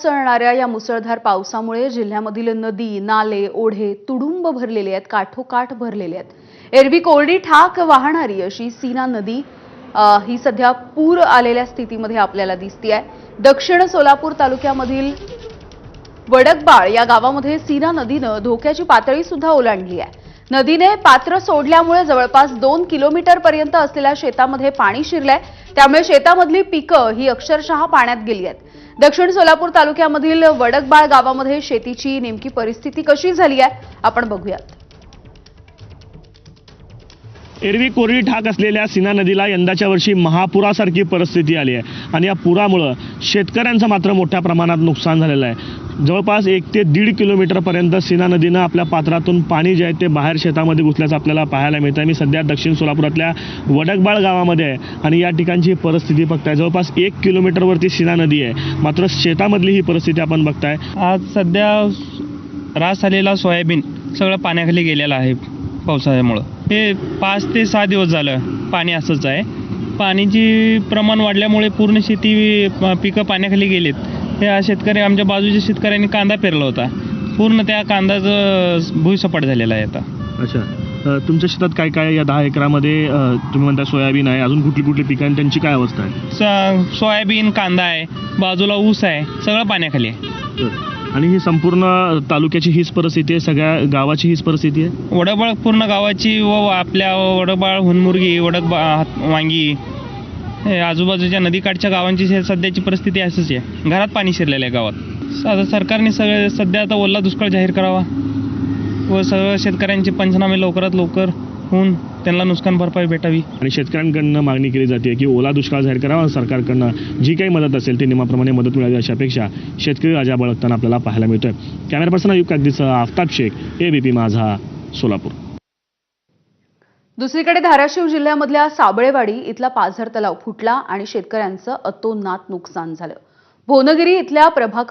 कोसळणाऱ्या या मुसळधार पावसामुळे जिल्ह्यामधील नदी, नाले, ओढे तुडुंब भरलेले आहेत, काठोकाठ भरलेले आहेत। एरवी कोरडी ठाक वाहणारी अशी सीना नदी ही सध्या पूर आलेल्या स्थितीमध्ये आपल्याला दिसतेय। दक्षिण सोलापूर तालुक्यामधील वडकबाळ या गावामध्ये सीना नदीने धोक्याची पातळी सुद्धा ओलांडली आहे। नदीने पात्र सोडल्यामुळे जवळपास 2 किलोमीटर पर्यंत असलेल्या शेतामध्ये पाणी शिरलंय, त्यामुळे शेतामधली पिकं ही अक्षरशः पाण्यात गेली आहेत। दक्षिण सोलापूर तालुक्यामधील वडकबाळ गावामध्ये शेतीची नेमकी परिस्थिती कशी झाली आहे आपण बघूयात। एरवी कोरडी ठाक असलेल्या सीना नदीला यंदाच्या वर्षी महापुरासारखी परिस्थिती आली आहे आणि या पुरामुळे शेतकऱ्यांचं मात्र मोठ्या प्रमाणात नुकसान झालेलं आहे। जवळपास 1 ते 1.5 किलोमीटरपर्यंत सीना नदीनं आपल्या पात्रातून पाणी जे आहे ते बाहेर शेतामध्ये घुसल्याचं आपल्याला पाहायला मिळतं। मी सध्या दक्षिण सोलापुरातल्या वडकबाळ गावामध्ये आहे आणि या ठिकाणची परिस्थिती बघताय। जवळपास 1 किलोमीटरवरती सीना नदी आहे, मात्र शेतामधली ही परिस्थिती आपण बघताय। आज सध्या रास आलेला सोयाबीन सगळं पाण्याखाली गेलेलं आहे पावसाळ्यामुळं। हे 5 ते 6 दिवस झालं पाणी असंच आहे। पाण्याची प्रमाण वाढल्यामुळे पूर्ण शेती पिकं पाण्याखाली गेलीत। त्या शेतकरी आमच्या बाजूच्या शेतकऱ्यांनी कांदा पेरला होता, पूर्ण त्या कांद्याचं भुईसपाट झालेला आहे आता। अच्छा, तुमच्या शेतात काय काय या 10 एकरामध्ये तुम्ही म्हणता सोयाबीन आहे, अजून कुठली कुठली पिकं आणि त्यांची काय अवस्था आहे? सोयाबीन, कांदा आहे, बाजूला ऊस आहे, सगळं पाण्याखाली आहे। आणि ही संपूर्ण तालुक्याची हीच परिस्थिती आहे, सगळ्या गावाची हीच परिस्थिती आहे? वडकबाळ पूर्ण गावाची व आपल्या वडकबाळ, हुनमुर्गी, वडकबाळ, वांगी हे आजूबाजूच्या नदीकाठच्या गावांची सध्याची परिस्थिती अशीच आहे। घरात पाणी शिरलेलं आहे गावात। आता सरकारने सध्या आता ओला दुष्काळ जाहीर करावा व सगळ्या शेतकऱ्यांचे पंचनामे लवकरात लवकर होऊन त्यांना नुकसान भरपाई भेटावी। आणि शेतकऱ्यांकडनं मागणी केली जाते की ओला दुष्काळ जाहीर करावा, सरकारकडनं जी काही मदत असेल ती नियमाप्रमाणे मदत मिळावी, अशा अपेक्षा शेतकरी राजा बळकताना आपल्याला पाहायला मिळतोय। कॅमेरा पर्सन अयुब कागदीसह आफताब शेख, ABP माझा, सोलापूर। दुसरीकडे धाराशिव जिल्ह्यामधल्या साबळेवाडी इथला पाझर तलाव फुटला आणि शेतकऱ्यांचं अतोनात नुकसान झालं। भोनगिरी इथल्या प्रभाकर